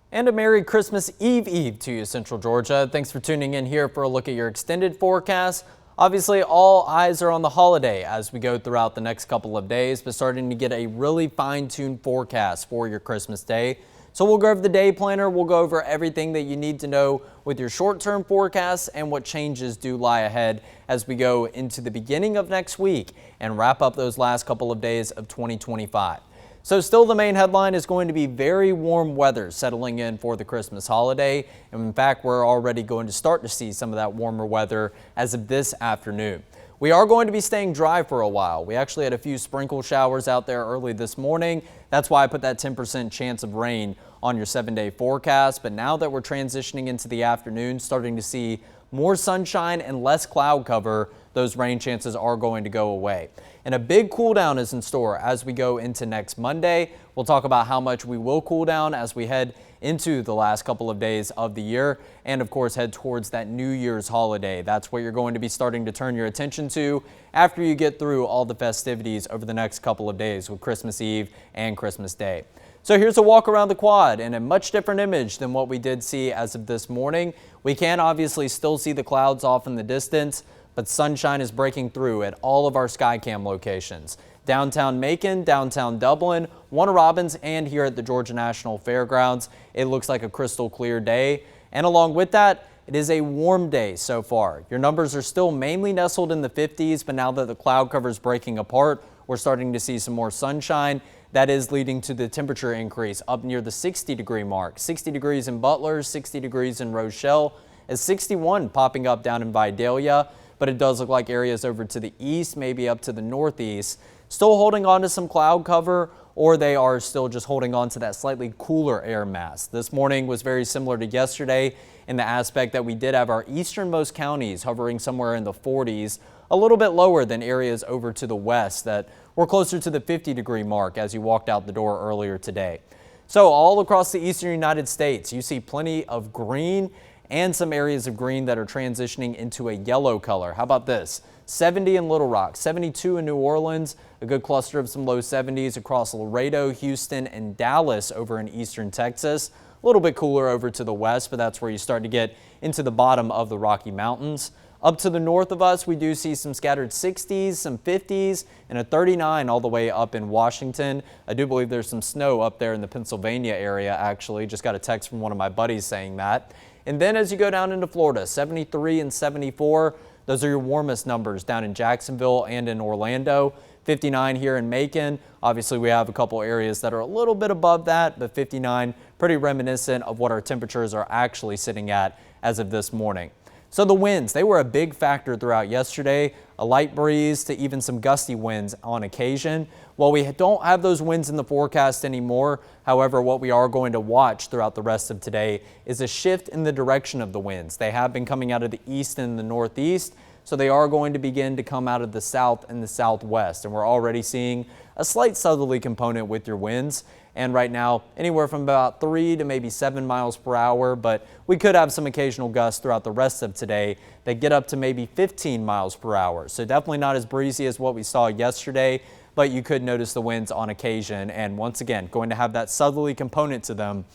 And a Merry Christmas Eve to you, Central Georgia. Thanks for tuning in here for a look at your extended forecast. Obviously, all eyes are on the holiday as we go throughout the next couple of days, but starting to get a really fine-tuned forecast for your Christmas day. So we'll go over the day planner. We'll go over everything that you need to know with your short-term forecasts and what changes do lie ahead as we go into the beginning of next week and wrap up those last couple of days of 2025. So still the main headline is going to be very warm weather settling in for the Christmas holiday. And in fact, we're already going to start to see some of that warmer weather as of this afternoon. We are going to be staying dry for a while. We actually had a few sprinkle showers out there early this morning. That's why I put that 10% chance of rain on your 7-day forecast. But now that we're transitioning into the afternoon, starting to see more sunshine and less cloud cover, those rain chances are going to go away. And a big cool down is in store as we go into next Monday. We'll talk about how much we will cool down as we head into the last couple of days of the year and of course head towards that New Year's holiday. That's what you're going to be starting to turn your attention to after you get through all the festivities over the next couple of days with Christmas Eve and Christmas Day. So here's a walk around the quad in a much different image than what we did see as of this morning. We can obviously still see the clouds off in the distance, but sunshine is breaking through at all of our Skycam locations. Downtown Macon, downtown Dublin, Warner Robins, and here at the Georgia National Fairgrounds. It looks like a crystal clear day. And along with that, it is a warm day so far. Your numbers are still mainly nestled in the 50s, but now that the cloud cover is breaking apart, we're starting to see some more sunshine. That is leading to the temperature increase up near the 60-degree mark. 60 degrees in Butler, 60 degrees in Rochelle, and 61 popping up down in Vidalia. But it does look like areas over to the east, maybe up to the northeast, still holding on to some cloud cover, or they are still just holding on to that slightly cooler air mass. This morning was very similar to yesterday in the aspect that we did have our easternmost counties hovering somewhere in the 40s, a little bit lower than areas over to the west that were closer to the 50-degree mark as you walked out the door earlier today. So all across the eastern United States, you see plenty of green and some areas of green that are transitioning into a yellow color. How about this? 70 in Little Rock, 72 in New Orleans, a good cluster of some low 70s across Laredo, Houston, and Dallas over in eastern Texas. A little bit cooler over to the west, but that's where you start to get into the bottom of the Rocky Mountains. Up to the north of us, we do see some scattered 60s, some 50s, and a 39 all the way up in Washington. I do believe there's some snow up there in the Pennsylvania area, actually. Just got a text from one of my buddies saying that. And then as you go down into Florida, 73 and 74, those are your warmest numbers down in Jacksonville and in Orlando. 59 here in Macon. Obviously, we have a couple areas that are a little bit above that, but 59 pretty reminiscent of what our temperatures are actually sitting at as of this morning. So the winds, they were a big factor throughout yesterday, a light breeze to even some gusty winds on occasion. Well, we don't have those winds in the forecast anymore. However, what we are going to watch throughout the rest of today is a shift in the direction of the winds. They have been coming out of the east and the northeast, so they are going to begin to come out of the south and the southwest. And we're already seeing a slight southerly component with your winds. And right now, anywhere from about 3 to maybe 7 miles per hour, but we could have some occasional gusts throughout the rest of today that get up to maybe 15 miles per hour. So definitely not as breezy as what we saw yesterday, but you could notice the winds on occasion. And once again, going to have that southerly component to them.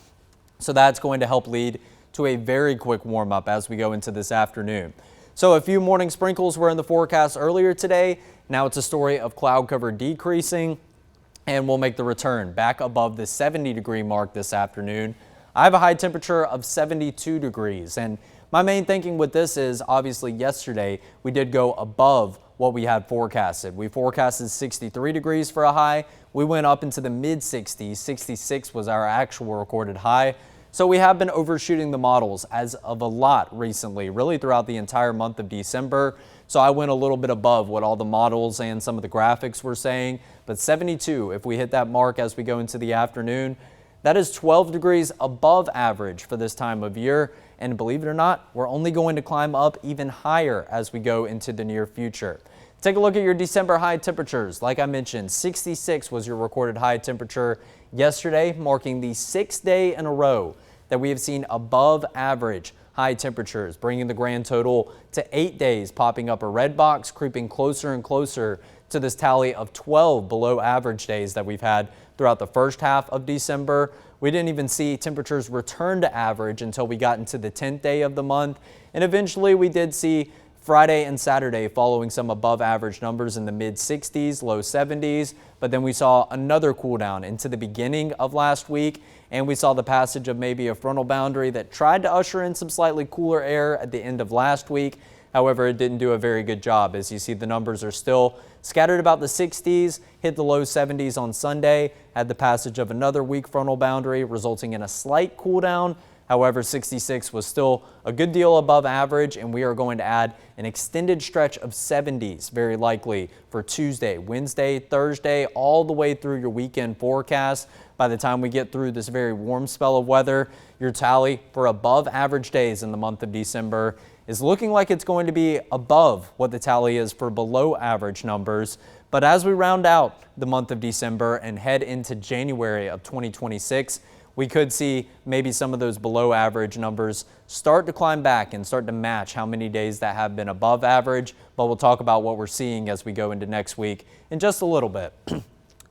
So that's going to help lead to a very quick warm up as we go into this afternoon. So a few morning sprinkles were in the forecast earlier today. Now it's a story of cloud cover decreasing, and we'll make the return back above the 70-degree mark this afternoon. I have a high temperature of 72 degrees, and my main thinking with this is obviously yesterday we did go above what we had forecasted. We forecasted 63 degrees for a high. We went up into the mid 60s. 66 was our actual recorded high. So we have been overshooting the models as of a lot recently, really throughout the entire month of December. So I went a little bit above what all the models and some of the graphics were saying. But 72, if we hit that mark as we go into the afternoon, that is 12 degrees above average for this time of year. And believe it or not, we're only going to climb up even higher as we go into the near future. Take a look at your December high temperatures. Like I mentioned, 66 was your recorded high temperature yesterday, marking the 6th day in a row that we have seen above average high temperatures, bringing the grand total to 8 days, popping up a red box, creeping closer and closer to this tally of 12 below average days that we've had throughout the first half of December. we didn't even see temperatures return to average until we got into the 10th day of the month. And eventually we did see Friday and Saturday following some above average numbers in the mid 60s, low 70s, but then we saw another cool down into the beginning of last week, and we saw the passage of maybe a frontal boundary that tried to usher in some slightly cooler air at the end of last week. However, it didn't do a very good job. As you see, the numbers are still scattered about the 60s, hit the low 70s on Sunday, had the passage of another weak frontal boundary resulting in a slight cool down. However, 66 was still a good deal above average, and we are going to add an extended stretch of 70s very likely for Tuesday, Wednesday, Thursday, all the way through your weekend forecast. By the time we get through this very warm spell of weather, your tally for above average days in the month of December is looking like it's going to be above what the tally is for below average numbers. But as we round out the month of December and head into January of 2026, we could see maybe some of those below average numbers start to climb back and start to match how many days that have been above average. But we'll talk about what we're seeing as we go into next week in just a little bit.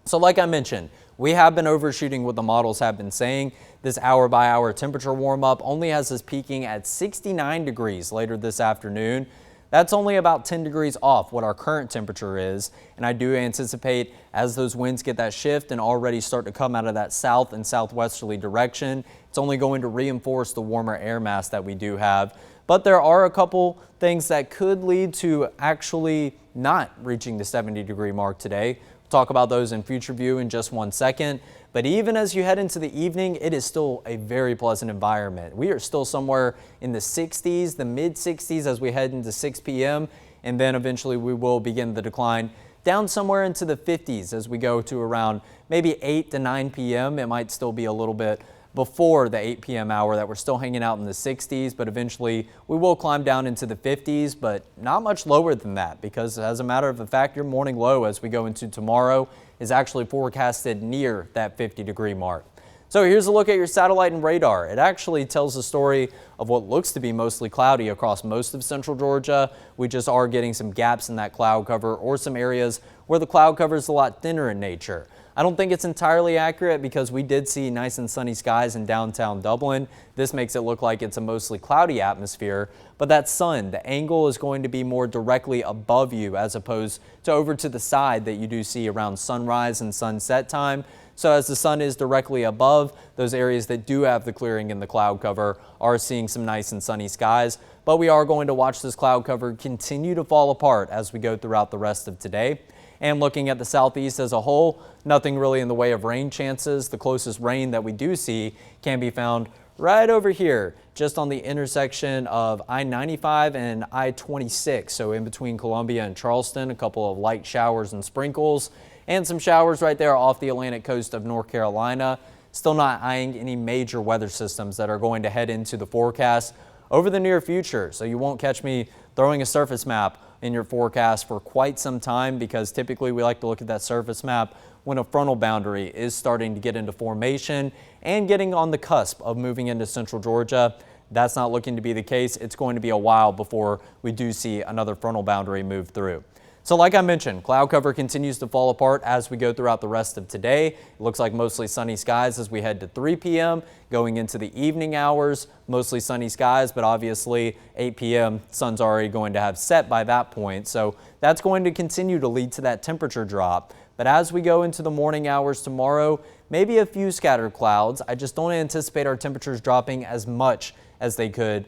So like I mentioned, we have been overshooting what the models have been saying. This hour by hour temperature warm up only has us peaking at 69 degrees later this afternoon. That's only about 10 degrees off what our current temperature is, and I do anticipate as those winds get that shift and already start to come out of that south and southwesterly direction, it's only going to reinforce the warmer air mass that we do have. But there are a couple things that could lead to actually not reaching the 70-degree mark today. We'll talk about those in future view in just one second. But even as you head into the evening, it is still a very pleasant environment. We are still somewhere in the 60s, the mid 60s as we head into 6 p.m. And then eventually we will begin the decline down somewhere into the 50s as we go to around maybe 8 to 9 p.m. It might still be a little bit before the 8 p.m. hour that we're still hanging out in the 60s, but eventually we will climb down into the 50s, but not much lower than that, because as a matter of the fact, your morning low as we go into tomorrow is actually forecasted near that 50-degree mark. So here's a look at your satellite and radar. It actually tells the story of what looks to be mostly cloudy across most of central Georgia. We just are getting some gaps in that cloud cover or some areas where the cloud cover is a lot thinner in nature. I don't think it's entirely accurate because we did see nice and sunny skies in downtown Dublin. This makes it look like it's a mostly cloudy atmosphere, but that sun, the angle is going to be more directly above you as opposed to over to the side that you do see around sunrise and sunset time. So as the sun is directly above, those areas that do have the clearing in the cloud cover are seeing some nice and sunny skies. But we are going to watch this cloud cover continue to fall apart as we go throughout the rest of today. And looking at the southeast as a whole, nothing really in the way of rain chances. The closest rain that we do see can be found right over here, just on the intersection of I-95 and I-26. So in between Columbia and Charleston, a couple of light showers and sprinkles, and some showers right there off the Atlantic coast of North Carolina. Still not eyeing any major weather systems that are going to head into the forecast over the near future. So you won't catch me throwing a surface map in your forecast for quite some time, because typically we like to look at that surface map when a frontal boundary is starting to get into formation and getting on the cusp of moving into central Georgia. That's not looking to be the case. It's going to be a while before we do see another frontal boundary move through. So like I mentioned, cloud cover continues to fall apart as we go throughout the rest of today. It looks like mostly sunny skies as we head to 3 p.m. Going into the evening hours, mostly sunny skies, but obviously 8 p.m. sun's already going to have set by that point. So that's going to continue to lead to that temperature drop. But as we go into the morning hours tomorrow, maybe a few scattered clouds. I just don't anticipate our temperatures dropping as much as they could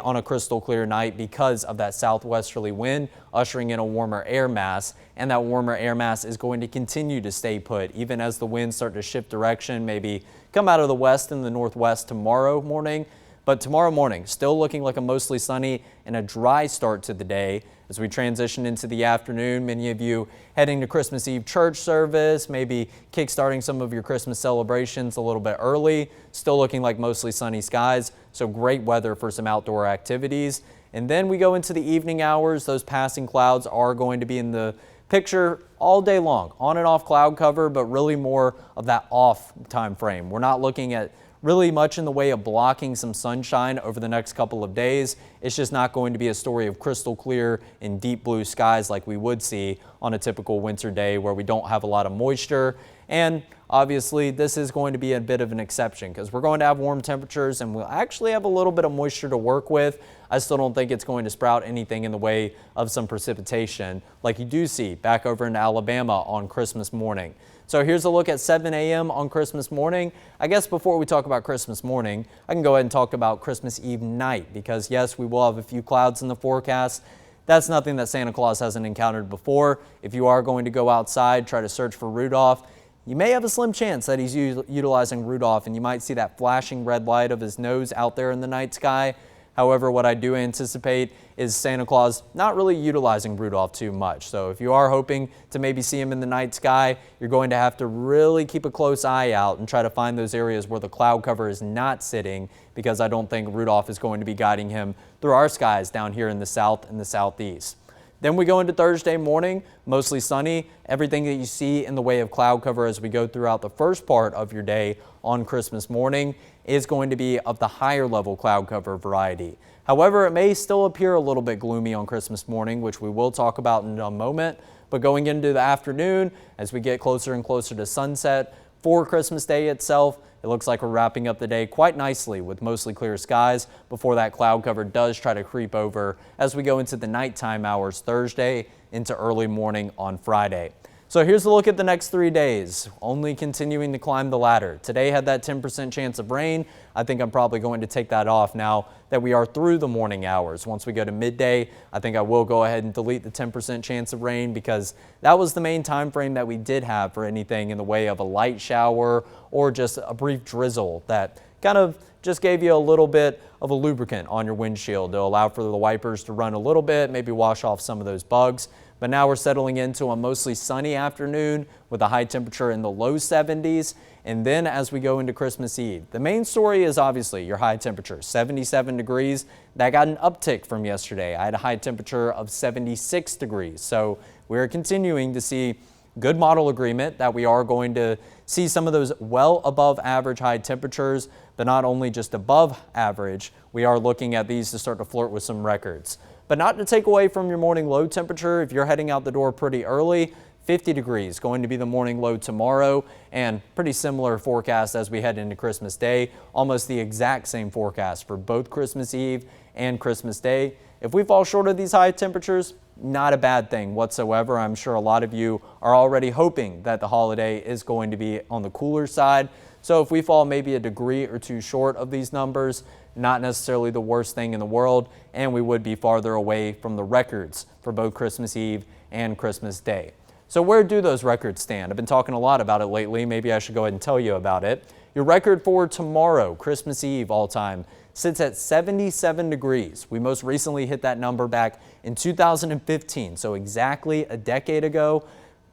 on a crystal clear night because of that southwesterly wind ushering in a warmer air mass, and that warmer air mass is going to continue to stay put even as the winds start to shift direction, maybe come out of the west and the northwest tomorrow morning. But tomorrow morning, still looking like a mostly sunny and a dry start to the day. As we transition into the afternoon, many of you heading to Christmas Eve church service, maybe kickstarting some of your Christmas celebrations a little bit early. Still looking like mostly sunny skies, so great weather for some outdoor activities. And then we go into the evening hours. Those passing clouds are going to be in the picture all day long, on and off cloud cover, but really more of that off time frame. We're not looking at really much in the way of blocking some sunshine over the next couple of days. It's just not going to be a story of crystal clear and deep blue skies like we would see on a typical winter day where we don't have a lot of moisture And obviously, this is going to be a bit of an exception because we're going to have warm temperatures and we'll actually have a little bit of moisture to work with. I still don't think it's going to sprout anything in the way of some precipitation like you do see back over in Alabama on Christmas morning. So here's a look at 7 a.m. on Christmas morning. I guess before we talk about Christmas morning, I can go ahead and talk about Christmas Eve night because yes, we will have a few clouds in the forecast. That's nothing that Santa Claus hasn't encountered before. If you are going to go outside, try to search for Rudolph, you may have a slim chance that he's utilizing Rudolph and you might see that flashing red light of his nose out there in the night sky. However, what I do anticipate is Santa Claus not really utilizing Rudolph too much. So if you are hoping to maybe see him in the night sky, you're going to have to really keep a close eye out and try to find those areas where the cloud cover is not sitting, because I don't think Rudolph is going to be guiding him through our skies down here in the south and the southeast. Then we go into Thursday morning, mostly sunny. Everything that you see in the way of cloud cover as we go throughout the first part of your day on Christmas morning is going to be of the higher level cloud cover variety. However, it may still appear a little bit gloomy on Christmas morning, which we will talk about in a moment. But going into the afternoon, as we get closer and closer to sunset for Christmas Day itself, it looks like we're wrapping up the day quite nicely with mostly clear skies before that cloud cover does try to creep over as we go into the nighttime hours Thursday into early morning on Friday. So here's a look at the next 3 days, only continuing to climb the ladder. Today had that 10% chance of rain. I think I'm probably going to take that off now that we are through the morning hours. Once we go to midday, I think I will go ahead and delete the 10% chance of rain because that was the main time frame that we did have for anything in the way of a light shower or just a brief drizzle that kind of just gave you a little bit of a lubricant on your windshield to allow for the wipers to run a little bit, maybe wash off some of those bugs. But now we're settling into a mostly sunny afternoon with a high temperature in the low 70s. And then as we go into Christmas Eve, the main story is obviously your high temperature, 77 degrees. That got an uptick from yesterday. I had a high temperature of 76 degrees. So we're continuing to see good model agreement that we are going to see some of those well above average high temperatures, but not only just above average, we are looking at these to start to flirt with some records. But not to take away from your morning low temperature, if you're heading out the door pretty early, 50 degrees going to be the morning low tomorrow, and pretty similar forecast as we head into Christmas Day, almost the exact same forecast for both Christmas Eve and Christmas Day. If we fall short of these high temperatures, not a bad thing whatsoever. I'm sure a lot of you are already hoping that the holiday is going to be on the cooler side. So if we fall maybe a degree or two short of these numbers, not necessarily the worst thing in the world, and we would be farther away from the records for both Christmas Eve and Christmas Day. So where do those records stand? I've been talking a lot about it lately. Maybe I should go ahead and tell you about it. Your record for tomorrow, Christmas Eve all time, sits at 77 degrees. We most recently hit that number back in 2015, so exactly a decade ago.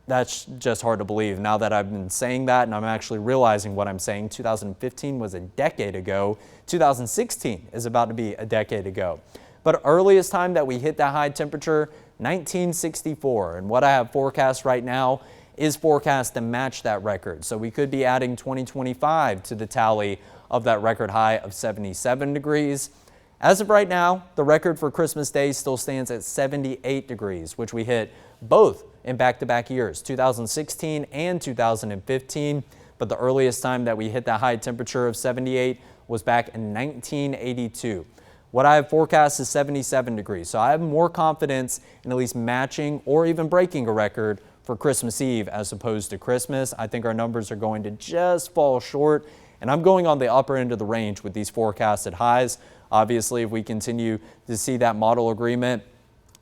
That's just hard to believe now that I've been saying that and I'm actually realizing what I'm saying. 2015 was a decade ago. 2016 is about to be a decade ago. But earliest time that we hit that high temperature, 1964. And what I have forecast right now is forecast to match that record. So we could be adding 2025 to the tally of that record high of 77 degrees. As of right now, the record for Christmas Day still stands at 78 degrees, which we hit both in back-to-back years, 2016 and 2015. But the earliest time that we hit that high temperature of 78 was back in 1982. What I have forecast is 77 degrees. So I have more confidence in at least matching or even breaking a record for Christmas Eve as opposed to Christmas. I think our numbers are going to just fall short. And I'm going on the upper end of the range with these forecasted highs. Obviously, if we continue to see that model agreement,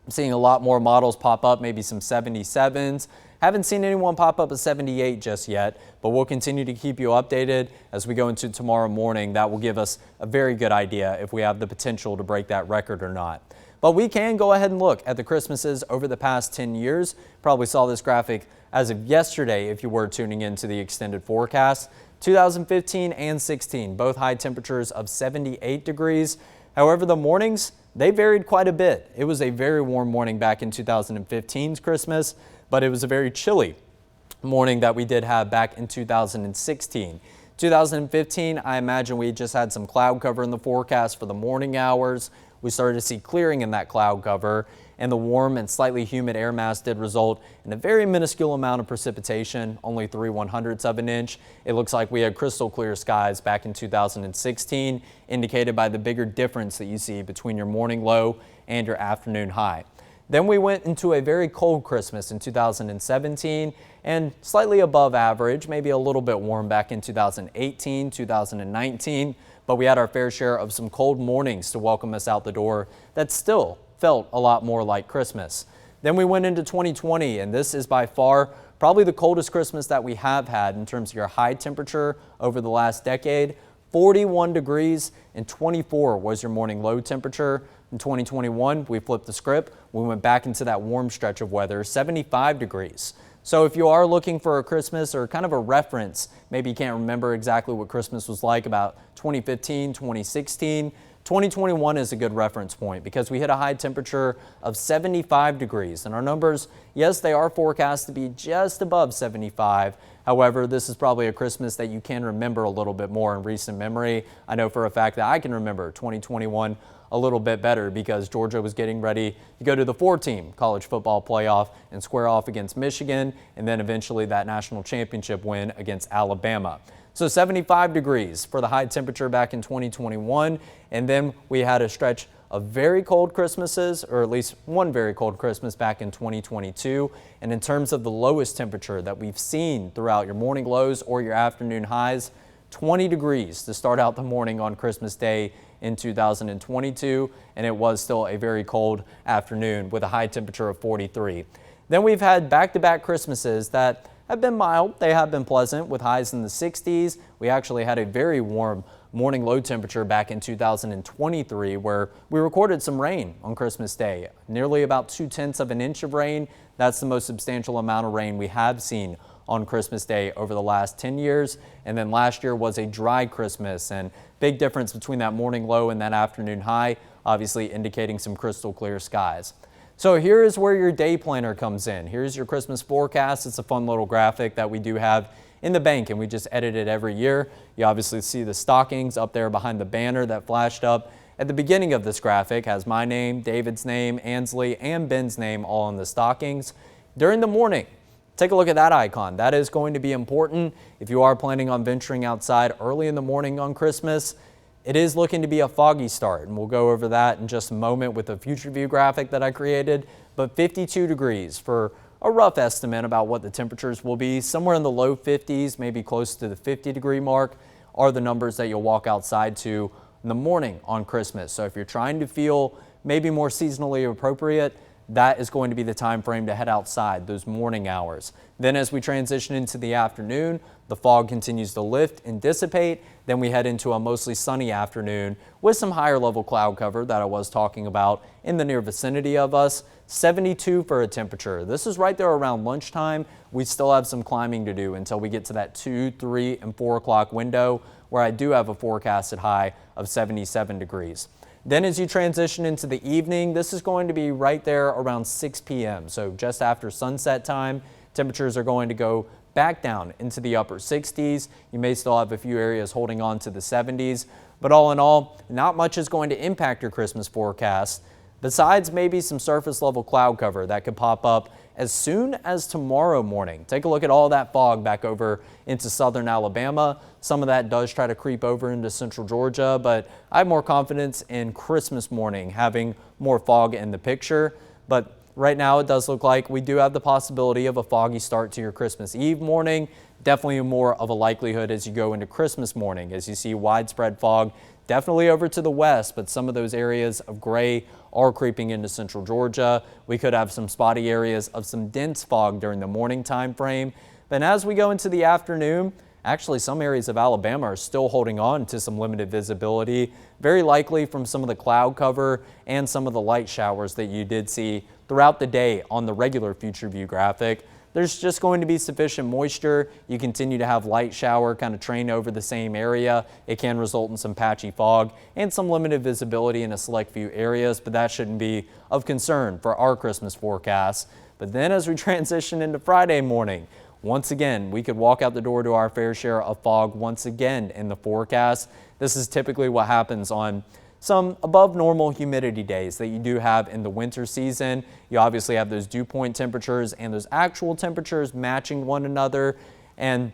I'm seeing a lot more models pop up, maybe some 77s. Haven't seen anyone pop up a 78 just yet, but we'll continue to keep you updated as we go into tomorrow morning. That will give us a very good idea if we have the potential to break that record or not. But we can go ahead and look at the Christmases over the past 10 years. Probably saw this graphic as of yesterday if you were tuning into the extended forecast. 2015 and 16, both high temperatures of 78 degrees. However, the mornings, they varied quite a bit. It was a very warm morning back in 2015's Christmas, but it was a very chilly morning that we did have back in 2016. 2015, I imagine we just had some cloud cover in the forecast for the morning hours. We started to see clearing in that cloud cover, and the warm and slightly humid air mass did result in a very minuscule amount of precipitation, only 3/100ths of an inch. It looks like we had crystal clear skies back in 2016, indicated by the bigger difference that you see between your morning low and your afternoon high. Then we went into a very cold Christmas in 2017 and slightly above average, maybe a little bit warm back in 2018, 2019, but we had our fair share of some cold mornings to welcome us out the door that still felt a lot more like Christmas. Then we went into 2020, and this is by far probably the coldest Christmas that we have had in terms of your high temperature over the last decade. 41 degrees and 24 was your morning low temperature. In 2021, we flipped the script. We went back into that warm stretch of weather, 75 degrees. So if you are looking for a Christmas or kind of a reference, maybe you can't remember exactly what Christmas was like about 2015, 2016, 2021 is a good reference point because we hit a high temperature of 75 degrees. And our numbers, yes, they are forecast to be just above 75. However, this is probably a Christmas that you can remember a little bit more in recent memory. I know for a fact that I can remember 2021 a little bit better because Georgia was getting ready to go to the 4-team college football playoff and square off against Michigan, and then eventually that national championship win against Alabama. So 75 degrees for the high temperature back in 2021, and then we had a stretch of very cold Christmases, or at least one very cold Christmas back in 2022. And in terms of the lowest temperature that we've seen throughout your morning lows or your afternoon highs, 20 degrees to start out the morning on Christmas Day in 2022, and it was still a very cold afternoon with a high temperature of 43. Then we've had back-to-back Christmases that have been mild. They have been pleasant with highs in the 60s. We actually had a very warm morning low temperature back in 2023 where we recorded some rain on Christmas Day, nearly about 0.2 of an inch of rain. That's the most substantial amount of rain we have seen on Christmas Day over the last 10 years. And then last year was a dry Christmas, and big difference between that morning low and that afternoon high, obviously indicating some crystal clear skies. So here is where your day planner comes in. Here's your Christmas forecast. It's a fun little graphic that we do have in the bank, and we just edit it every year. You obviously see the stockings up there behind the banner that flashed up at the beginning of this graphic. Has my name, David's name, Ansley, and Ben's name all in the stockings. During the morning, take a look at that icon. That is going to be important if you are planning on venturing outside early in the morning on Christmas. It is looking to be a foggy start, and we'll go over that in just a moment with a future view graphic that I created. But 52 degrees for a rough estimate about what the temperatures will be. Somewhere in the low 50s, maybe close to the 50-degree mark, are the numbers that you'll walk outside to in the morning on Christmas. So if you're trying to feel maybe more seasonally appropriate, that is going to be the time frame to head outside, those morning hours. Then as we transition into the afternoon, the fog continues to lift and dissipate. Then we head into a mostly sunny afternoon with some higher level cloud cover that I was talking about in the near vicinity of us. 72 for a temperature. This is right there around lunchtime. We still have some climbing to do until we get to that 2, 3, and 4 o'clock window where I do have a forecasted high of 77 degrees. Then as you transition into the evening, this is going to be right there around 6 p.m. So just after sunset time, temperatures are going to go back down into the upper 60s. You may still have a few areas holding on to the 70s, but all in all, not much is going to impact your Christmas forecast, besides maybe some surface level cloud cover that could pop up as soon as tomorrow morning. Take a look at all that fog back over into southern Alabama. Some of that does try to creep over into central Georgia, but I have more confidence in Christmas morning having more fog in the picture. But right now it does look like we do have the possibility of a foggy start to your Christmas Eve morning. Definitely more of a likelihood as you go into Christmas morning, as you see widespread fog definitely over to the west, but some of those areas of gray are creeping into central Georgia. We could have some spotty areas of some dense fog during the morning time frame. But as we go into the afternoon, actually some areas of Alabama are still holding on to some limited visibility, very likely from some of the cloud cover and some of the light showers that you did see throughout the day on the regular future view graphic. There's just going to be sufficient moisture. You continue to have light shower kind of train over the same area. It can result in some patchy fog and some limited visibility in a select few areas, but that shouldn't be of concern for our Christmas forecast. But then as we transition into Friday morning, once again, we could walk out the door to our fair share of fog once again in the forecast. This is typically what happens on some above normal humidity days that you do have in the winter season. You obviously have those dew point temperatures and those actual temperatures matching one another, and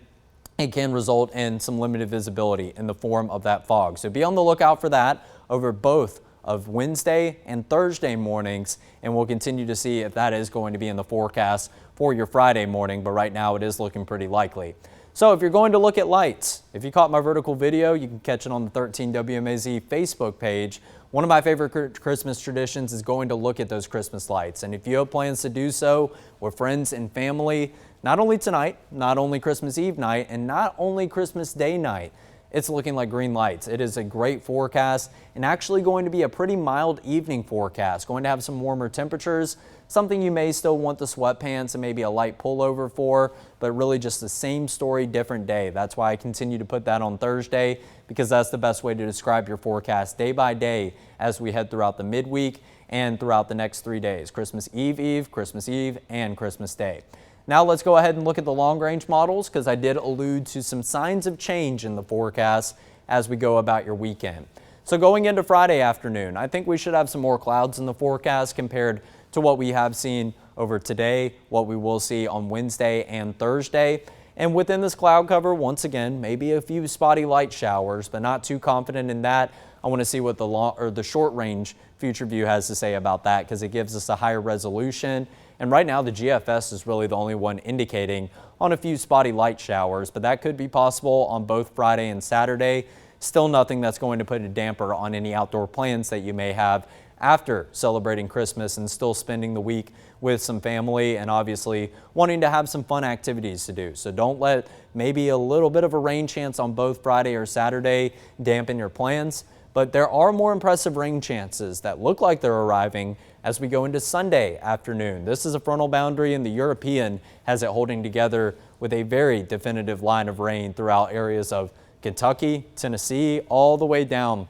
it can result in some limited visibility in the form of that fog. So be on the lookout for that over both of Wednesday and Thursday mornings, and we'll continue to see if that is going to be in the forecast for your Friday morning, but right now it is looking pretty likely. So if you're going to look at lights, if you caught my vertical video, you can catch it on the 13 WMAZ Facebook page. One of my favorite Christmas traditions is going to look at those Christmas lights. And if you have plans to do so with friends and family, not only tonight, not only Christmas Eve night, and not only Christmas Day night, it's looking like green lights. It is a great forecast and actually going to be a pretty mild evening forecast. Going to have some warmer temperatures, something you may still want the sweatpants and maybe a light pullover for, but really just the same story, different day. That's why I continue to put that on Thursday, because that's the best way to describe your forecast day by day as we head throughout the midweek and throughout the next 3 days, Christmas Eve, Christmas Eve, and Christmas Day. Now let's go ahead and look at the long-range models, because I did allude to some signs of change in the forecast as we go about your weekend. So going into Friday afternoon, I think we should have some more clouds in the forecast compared to what we have seen over today, what we will see on Wednesday and Thursday. And within this cloud cover, once again, maybe a few spotty light showers, but not too confident in that. I want to see what the short range future view has to say about that, because it gives us a higher resolution. And right now the GFS is really the only one indicating on a few spotty light showers, but that could be possible on both Friday and Saturday. Still nothing that's going to put a damper on any outdoor plans that you may have after celebrating Christmas and still spending the week with some family and obviously wanting to have some fun activities to do. So don't let maybe a little bit of a rain chance on both Friday or Saturday dampen your plans. But there are more impressive rain chances that look like they're arriving as we go into Sunday afternoon. This is a frontal boundary, and the European has it holding together with a very definitive line of rain throughout areas of Kentucky, Tennessee, all the way down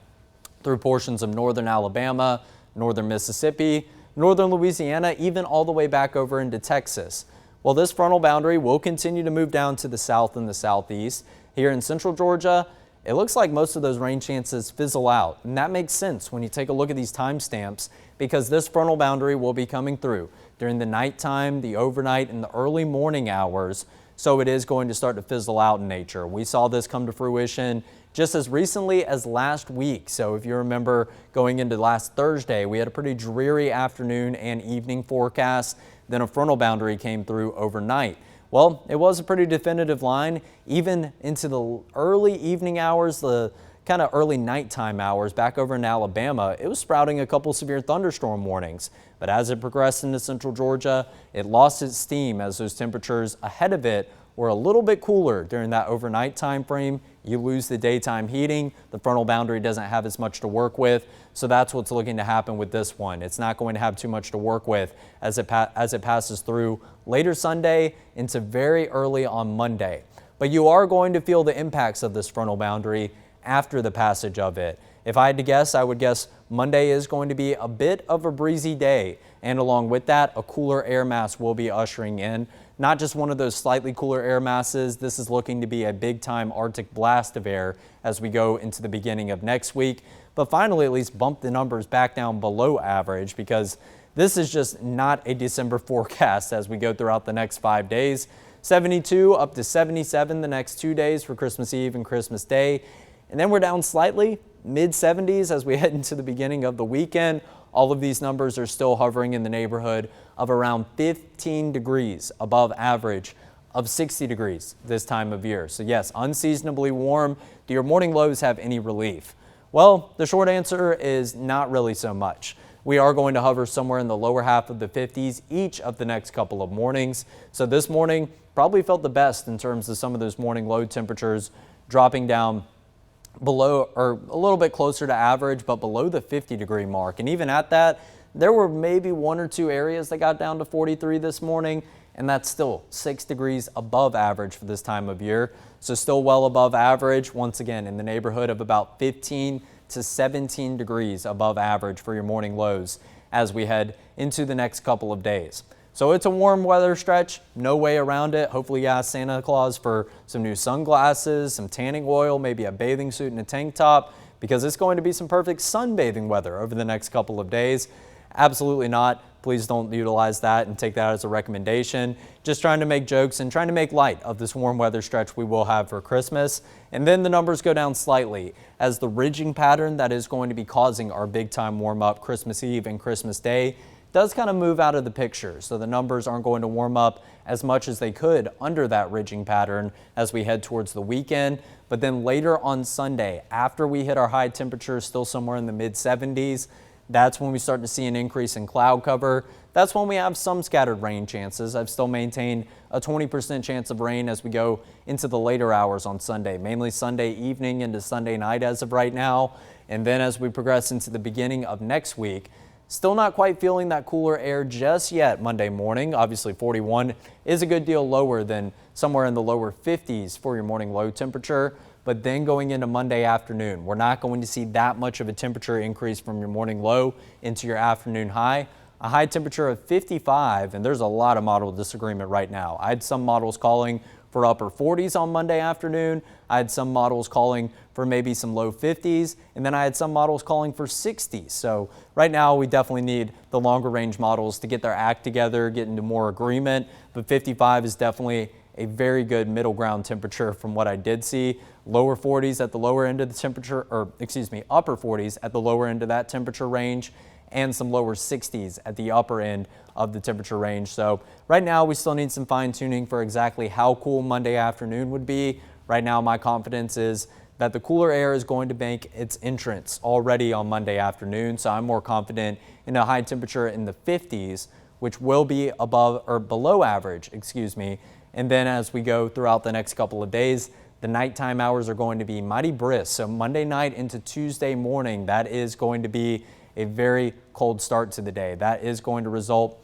through portions of northern Alabama, northern Mississippi, northern Louisiana, even all the way back over into Texas. Well, this frontal boundary will continue to move down to the south and the southeast. Here in central Georgia, it looks like most of those rain chances fizzle out, and that makes sense when you take a look at these timestamps, because this frontal boundary will be coming through during the nighttime, the overnight, and the early morning hours, so it is going to start to fizzle out in nature. We saw this come to fruition just as recently as last week. So if you remember going into last Thursday, we had a pretty dreary afternoon and evening forecast. Then a frontal boundary came through overnight. Well, it was a pretty definitive line, even into the early evening hours, the kind of early nighttime hours back over in Alabama. It was sprouting a couple severe thunderstorm warnings, but as it progressed into central Georgia, it lost its steam as those temperatures ahead of it were a little bit cooler during that overnight time frame. You lose the daytime heating. The frontal boundary doesn't have as much to work with. So that's what's looking to happen with this one. It's not going to have too much to work with as it passes through later Sunday into very early on Monday. But you are going to feel the impacts of this frontal boundary after the passage of it. If I had to guess, I would guess Monday is going to be a bit of a breezy day. And along with that, a cooler air mass will be ushering in. Not just one of those slightly cooler air masses. This is looking to be a big time Arctic blast of air as we go into the beginning of next week. But finally, at least bump the numbers back down below average, because this is just not a December forecast as we go throughout the next 5 days. 72 up to 77 the next 2 days for Christmas Eve and Christmas Day. And then we're down slightly, mid-70s as we head into the beginning of the weekend. All of these numbers are still hovering in the neighborhood of around 15 degrees above average of 60 degrees this time of year. So yes, unseasonably warm. Do your morning lows have any relief? Well, the short answer is not really so much. We are going to hover somewhere in the lower half of the 50s each of the next couple of mornings. So this morning probably felt the best in terms of some of those morning low temperatures dropping down below, or a little bit closer to average, but below the 50-degree mark. And even at that, there were maybe 1 or 2 areas that got down to 43 this morning, and that's still 6 degrees above average for this time of year. So still well above average, once again in the neighborhood of about 15 to 17 degrees above average for your morning lows as we head into the next couple of days. So it's a warm weather stretch, no way around it. Hopefully you ask Santa Claus for some new sunglasses, some tanning oil, maybe a bathing suit and a tank top, because it's going to be some perfect sunbathing weather over the next couple of days. Absolutely not. Please don't utilize that and take that as a recommendation. Just trying to make jokes and trying to make light of this warm weather stretch we will have for Christmas. And then the numbers go down slightly as the ridging pattern that is going to be causing our big time warm up Christmas Eve and Christmas Day does kind of move out of the picture. So the numbers aren't going to warm up as much as they could under that ridging pattern as we head towards the weekend. But then later on Sunday, after we hit our high temperatures still somewhere in the mid 70s, that's when we start to see an increase in cloud cover. That's when we have some scattered rain chances. I've still maintained a 20% chance of rain as we go into the later hours on Sunday, mainly Sunday evening into Sunday night as of right now. And then as we progress into the beginning of next week, still not quite feeling that cooler air just yet Monday morning. Obviously 41 is a good deal lower than somewhere in the lower 50s for your morning low temperature. But then going into Monday afternoon, we're not going to see that much of a temperature increase from your morning low into your afternoon high. A high temperature of 55, and there's a lot of model disagreement right now. I had some models calling for upper 40s on Monday afternoon. I had some models calling for maybe some low 50s, and then I had some models calling for 60s. So right now we definitely need the longer range models to get their act together, get into more agreement, but 55 is definitely a very good middle ground temperature from what I did see. Lower 40s at the lower end of the temperature, upper 40s at the lower end of that temperature range, and some lower 60s at the upper end of the temperature range. So right now we still need some fine tuning for exactly how cool Monday afternoon would be. Right now my confidence is that the cooler air is going to make its entrance already on Monday afternoon. So I'm more confident in a high temperature in the 50s, which will be above or below average, And then as we go throughout the next couple of days, the nighttime hours are going to be mighty brisk. So Monday night into Tuesday morning, that is going to be a very cold start to the day. That is going to result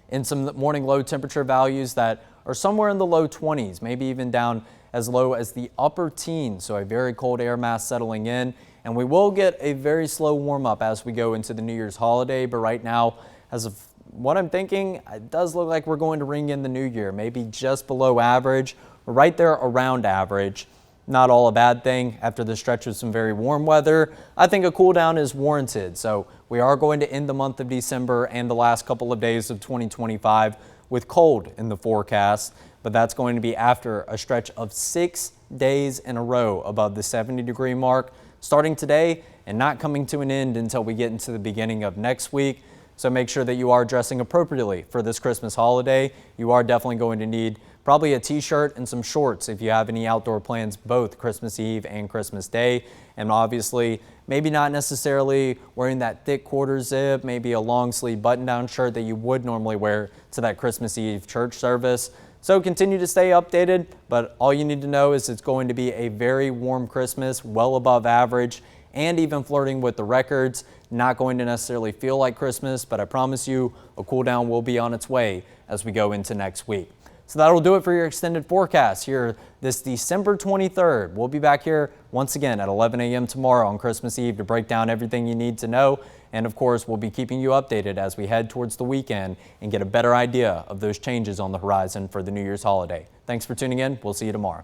in some morning low temperature values that are somewhere in the low 20s, maybe even down as low as the upper teens. So a very cold air mass settling in, and we will get a very slow warm up as we go into the New Year's holiday. But right now, as of what I'm thinking, it does look like we're going to ring in the new year, maybe just below average, right there around average. Not all a bad thing after the stretch of some very warm weather. I think a cool down is warranted. So we are going to end the month of December and the last couple of days of 2025 with cold in the forecast, but that's going to be after a stretch of 6 days in a row above the 70-degree mark, starting today and not coming to an end until we get into the beginning of next week. So make sure that you are dressing appropriately for this Christmas holiday. You are definitely going to need probably a t-shirt and some shorts if you have any outdoor plans both Christmas Eve and Christmas Day. And obviously, maybe not necessarily wearing that thick quarter zip, maybe a long sleeve button-down shirt that you would normally wear to that Christmas Eve church service. So continue to stay updated, but all you need to know is it's going to be a very warm Christmas, well above average, and even flirting with the records. Not going to necessarily feel like Christmas, but I promise you a cool down will be on its way as we go into next week. So that'll do it for your extended forecast here this December 23rd. We'll be back here once again at 11 a.m. tomorrow on Christmas Eve to break down everything you need to know. And of course, we'll be keeping you updated as we head towards the weekend and get a better idea of those changes on the horizon for the New Year's holiday. Thanks for tuning in. We'll see you tomorrow.